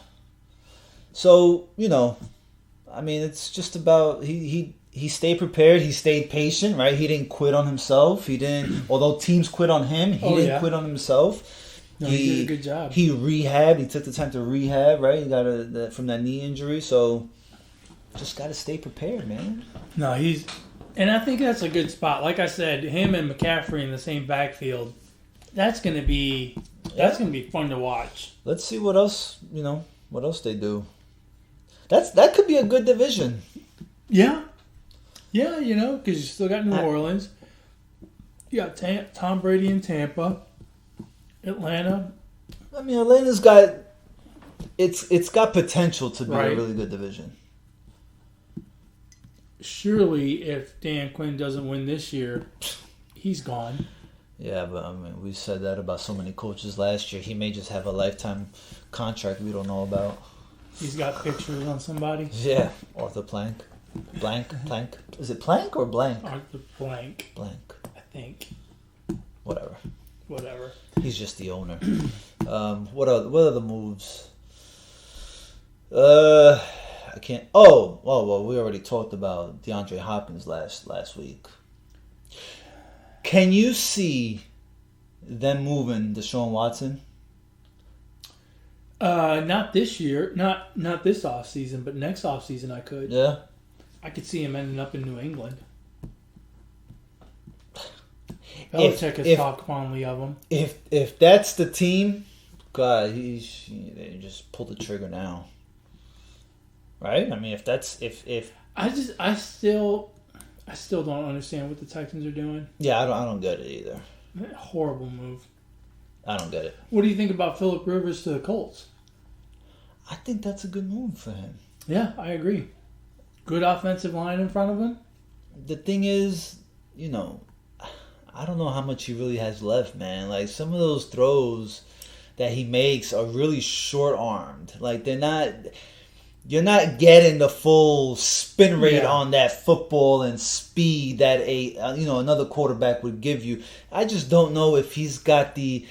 So, I mean, it's just about he stayed prepared. He stayed patient, right? He didn't quit on himself. He didn't, although teams quit on him, he didn't quit on himself. No, he did a good job. He rehabbed. He took the time to rehab, right? He got from that knee injury. So, just got to stay prepared, man. No, and I think that's a good spot. Like I said, him and McCaffrey in the same backfield, that's going to be fun to watch. Let's see what else, what else they do. That could be a good division. Yeah. Yeah, because you still got New Orleans. You got Tom Brady in Tampa. Atlanta. I mean, Atlanta's got it's got potential to be a really good division. Surely, if Dan Quinn doesn't win this year, he's gone. Yeah, but I mean, we said that about so many coaches last year. He may just have a lifetime contract we don't know about. He's got pictures on somebody. Yeah, Arthur Plank. Plank. Is it Plank or Blank? Arthur Blank. Blank. I think. Whatever. He's just the owner. What are the moves? I can't. Oh, well, we already talked about DeAndre Hopkins last week. Can you see them moving Deshaun Watson? Not this year, not this offseason, but next offseason I could. Yeah. I could see him ending up in New England. Belichick has talked fondly of him. If that's the team, God, they just pull the trigger now. Right? I mean, if I still don't understand what the Texans are doing. Yeah, I don't get it either. Horrible move. I don't get it. What do you think about Phillip Rivers to the Colts? I think that's a good move for him. Yeah, I agree. Good offensive line in front of him. The thing is, I don't know how much he really has left, man. Like, some of those throws that he makes are really short-armed. Like, you're not getting the full spin rate on that football and speed that another quarterback would give you. I just don't know if he's got the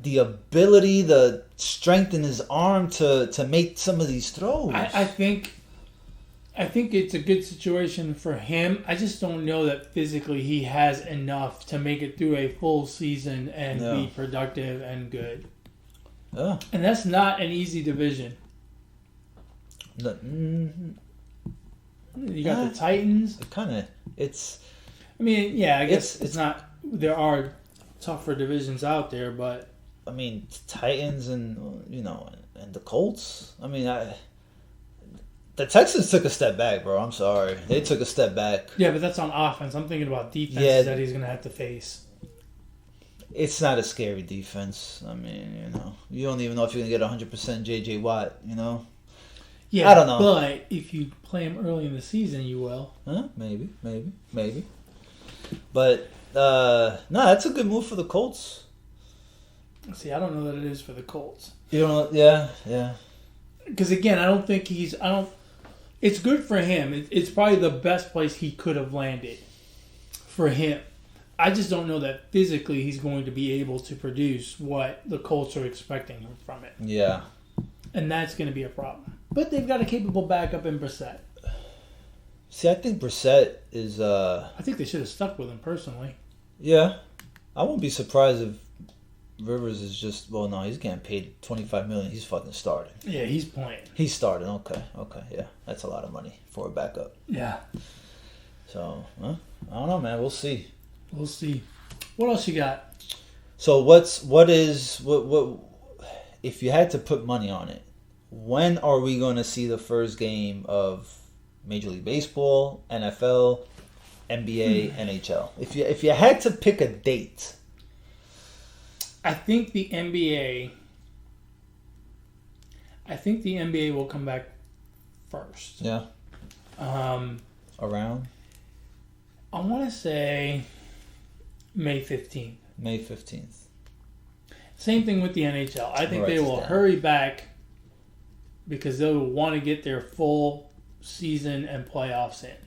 ability, the strength in his arm to make some of these throws. I think it's a good situation for him. I just don't know that physically he has enough to make it through a full season and be productive and good. Yeah. And that's not an easy division. You got the Titans. I guess it's not. There are tougher divisions out there, but I mean, Titans and and the Colts. I mean, the Texans took a step back, bro. I'm sorry, they took a step back. Yeah, but that's on offense. I'm thinking about defenses that he's gonna have to face. It's not a scary defense. I mean, you don't even know if you're gonna get 100% J.J. Watt. Yeah, I don't know. But if you play him early in the season, you will. Maybe. But no, that's a good move for the Colts. See, I don't know that it is for the Colts. You don't know? Yeah. Because again, I don't think it's good for him. It's probably the best place he could have landed for him. I just don't know that physically he's going to be able to produce what the Colts are expecting him from it. Yeah. And that's going to be a problem. But they've got a capable backup in Brissett. See, I think Brissett is... I think they should have stuck with him, personally. Yeah. I won't be surprised if Rivers is just... Well, no, he's getting paid $25 million. He's fucking starting. Yeah, he's playing. He's starting. Okay, yeah. That's a lot of money for a backup. Yeah. So, I don't know, man. We'll see. What else you got? So, what if you had to put money on it, when are we going to see the first game of Major League Baseball, NFL, NBA, NHL? If you had to pick a date, I think the NBA will come back first. Yeah. Around? I want to say May 15th. May 15th. Same thing with the NHL. I think they will hurry back because they will want to get their full season and playoffs in.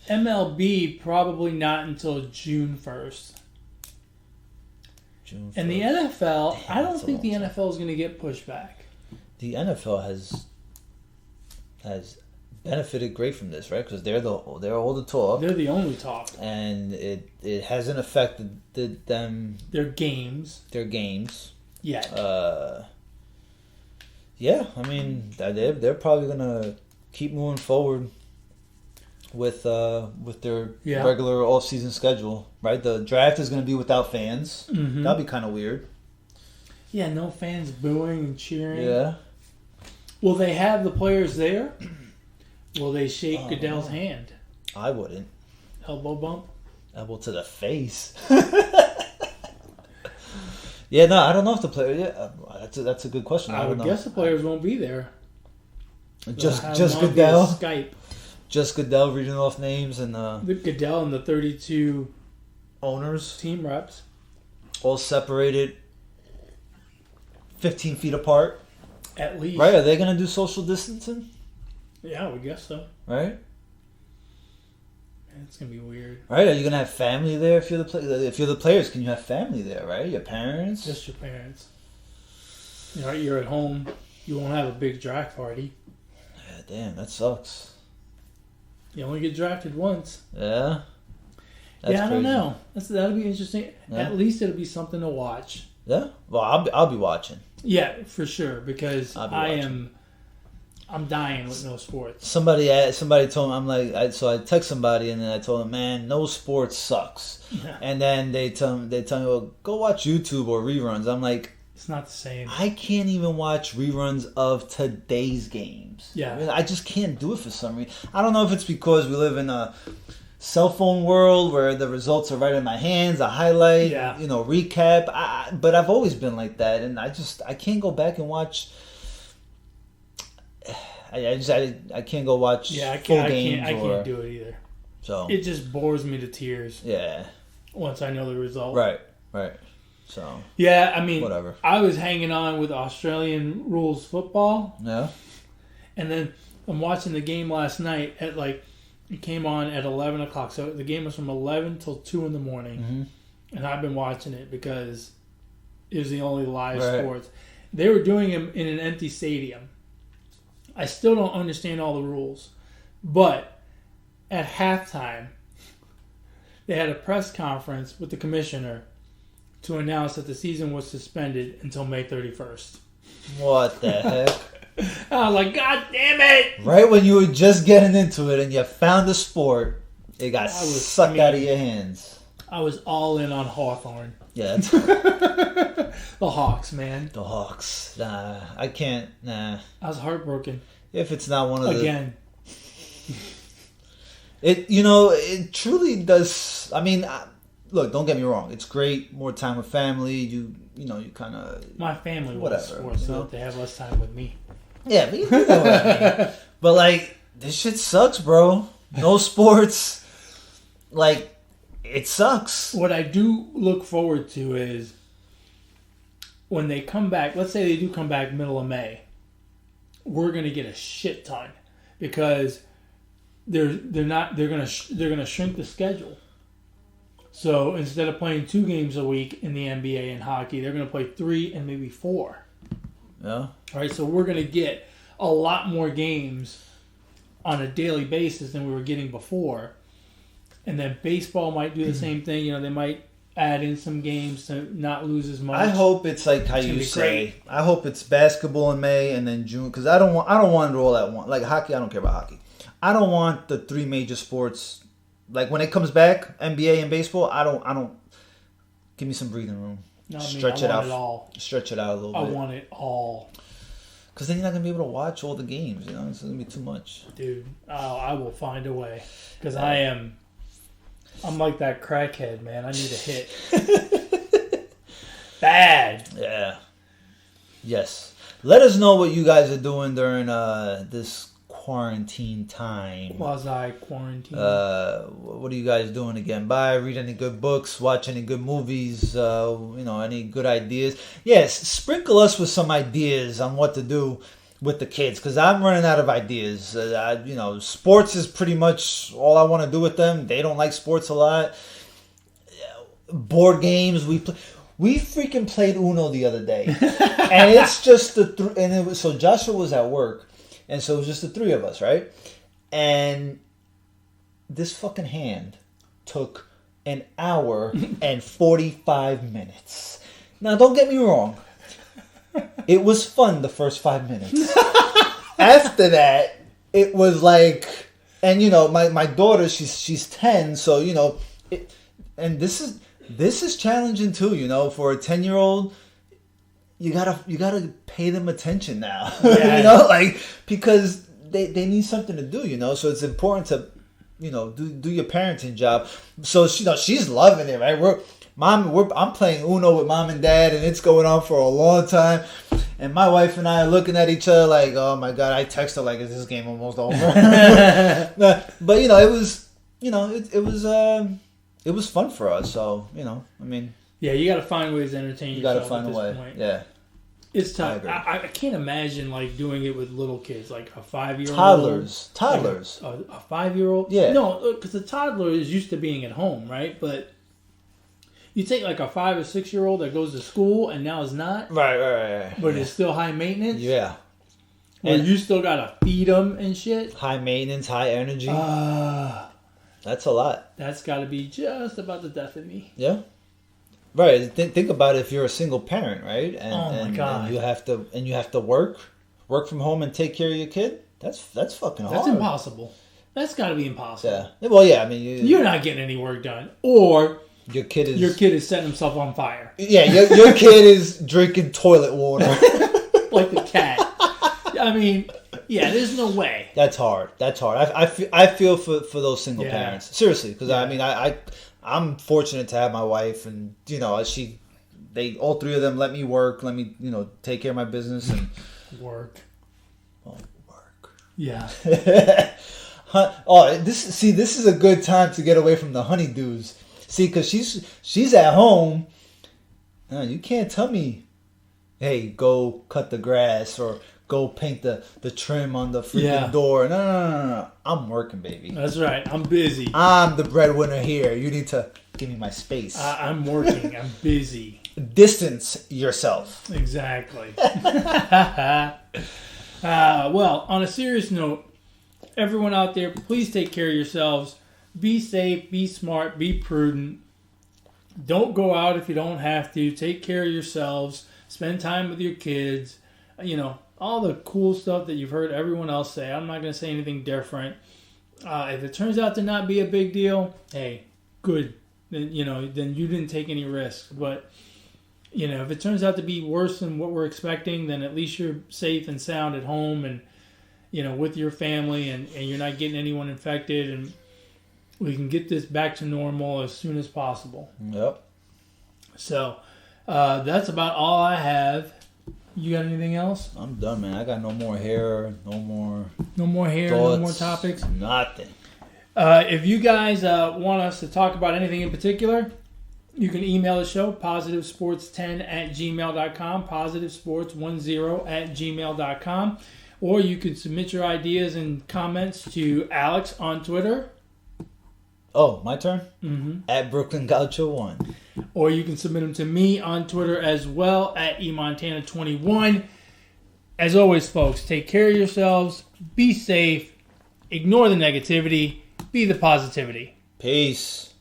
MLB, probably not until June 1st. And the NFL, I don't think the NFL is going to get pushed back. The NFL has benefited great from this, right? Because they're all the talk. They're the only talk. And it hasn't affected them. Their games. Yeah. Yeah, I mean, they're probably gonna keep moving forward with their regular off-season schedule, right? The draft is gonna be without fans. Mm-hmm. That'll be kind of weird. Yeah, no fans booing and cheering. Yeah. Will they have the players there? Will they shake Goodell's hand? I wouldn't. Elbow bump? Elbow to the face. Yeah, no, I don't know if the player. Yeah, that's a good question. I would guess the players won't be there. Just Goodell. Skype. Just Goodell reading off names and the Goodell and the 32 owners, team reps, all separated 15 feet apart. At least, right? Are they gonna do social distancing? Yeah, I would guess so. Right. It's gonna be weird. Right? Are you gonna have family there if you're the players? Can you have family there? Right? Your parents? Just your parents. You're at home. You won't have a big draft party. Yeah, damn, that sucks. You only get drafted once. Yeah. That's I don't know. That'll be interesting. Yeah. At least it'll be something to watch. Yeah. Well, I'll be watching. Yeah, for sure. Because I'm dying with no sports. Somebody told me, I'm like, so I text somebody and then I told them, man, no sports sucks. Yeah. And then they tell me, well, go watch YouTube or reruns. I'm like, it's not the same. I can't even watch reruns of today's games. Yeah. I just can't do it for some reason. I don't know if it's because we live in a cell phone world where the results are right in my hands, a highlight, recap. But I've always been like that, and I can't go back and watch. I can't go watch full games. I can't do it either. So it just bores me to tears. Yeah. Once I know the result. Right. So yeah, I mean, whatever. I was hanging on with Australian rules football. Yeah. And then I'm watching the game last night at it came on at 11 o'clock. So the game was from 11 till 2 in the morning. Mm-hmm. And I've been watching it because it was the only live sports. They were doing it in an empty stadium. I still don't understand all the rules. But at halftime, they had a press conference with the commissioner to announce that the season was suspended until May 31st. What the heck? I was like, God damn it! Right when you were just getting into it and you found the sport, it got sucked out of your hands. I was all in on Hawthorne. Yeah. The Hawks, man. The Hawks. Nah, I can't. Nah. I was heartbroken. If it's not one of the... Again. It truly does... I mean, look, don't get me wrong. It's great. More time with family. You kind of... My family loves sports, so they have less time with me. Yeah, but you know what I mean. But, this shit sucks, bro. No sports. It sucks. What I do look forward to is when they come back, let's say they do come back middle of May, we're going to get a shit ton because they're going to shrink the schedule. So instead of playing 2 games a week in the NBA and hockey, they're going to play 3 and maybe 4. Yeah. All right, so we're going to get a lot more games on a daily basis than we were getting before. And then baseball might do the same thing. They might add in some games to not lose as much. I hope it's like how you say. Great. I hope it's basketball in May and then June, because I don't want it all at once. Like hockey, I don't care about hockey. I don't want the 3 major sports. Like when it comes back, NBA and baseball, I don't. Give me some breathing room. No, Stretch it out. Stretch it out a little bit. I want it all. Because then you're not gonna be able to watch all the games. It's gonna be too much. Dude, I will find a way. Because I'm like that crackhead, man. I need a hit. Bad. Yeah. Yes. Let us know what you guys are doing during this quarantine time. Quasi-quarantine. What are you guys doing again? Read any good books, watch any good movies, any good ideas. Yes, sprinkle us with some ideas on what to do with the kids, because I'm running out of ideas. Sports is pretty much all I want to do with them. They don't like sports a lot. Board games, we freaking played Uno the other day. And it's just so Joshua was at work. And so it was just the 3 of us, right? And this fucking hand took an hour and 45 minutes. Now, don't get me wrong. It was fun the first 5 minutes. After that, it was like... And, my daughter, she's 10, so, and this is challenging too, for a 10-year-old... You gotta pay them attention now, Yeah. Because they need something to do, so it's important to, do your parenting job. So she's loving it, right? I'm playing Uno with mom and dad, and it's going on for a long time. And my wife and I are looking at each other like, oh my god! I text her like, is this game almost over? But it was fun for us. So Yeah, you got to find ways to entertain yourself. You got to find a way. Point. Yeah. It's tough. I can't imagine doing it with little kids, like a 5-year-old. Toddlers. A 5-year-old. Yeah. No, because the toddler is used to being at home, right? But you take a 5 or 6-year-old that goes to school and now is not. Right. But it's still high maintenance. Yeah. And you still got to feed them and shit. High maintenance, high energy. That's a lot. That's got to be just about the death of me. Yeah. Right. Think about it if you're a single parent, right? My God. And you have to work from home and take care of your kid. That's fucking hard. That's impossible. That's got to be impossible. Yeah. Well, yeah. I mean, you're not getting any work done, or your kid is setting himself on fire. Yeah. Your kid is drinking toilet water, like the cat. I mean, Yeah, there's no way. That's hard. I feel for those single parents. Seriously, because I mean, I'm fortunate to have my wife, and you know, all three of them let me work, let me, you know, take care of my business and work. Oh, work. Yeah. This is a good time to get away from the honeydews. See, because she's at home. You can't tell me, hey, go cut the grass or go paint the trim on the freaking door. No. I'm working, baby. That's right. I'm busy. I'm the breadwinner here. You need to give me my space. I'm working. I'm busy. Distance yourself. Exactly. Well, on a serious note, everyone out there, please take care of yourselves. Be safe, be smart, be prudent. Don't go out if you don't have to. Take care of yourselves. Spend time with your kids. You know, all the cool stuff that you've heard everyone else say. I'm not going to say anything different. If it turns out to not be a big deal, hey, good. Then you didn't take any risks. But, you know, if it turns out to be worse than what we're expecting, then at least you're safe and sound at home and, you know, with your family and you're not getting anyone infected, and we can get this back to normal as soon as possible. Yep. So, that's about all I have. You got anything else? I'm done, man. I got no more hair, no more hair, thoughts, no more topics? Nothing. If you guys want us to talk about anything in particular, you can email the show, positivesports10@gmail.com, positivesports10@gmail.com, or you could submit your ideas and comments to Alex on Twitter. Oh, my turn? Mm-hmm. At Brooklyn Gaucho 1. Or you can submit them to me on Twitter as well, at eMontana21. As always, folks, take care of yourselves. Be safe. Ignore the negativity. Be the positivity. Peace.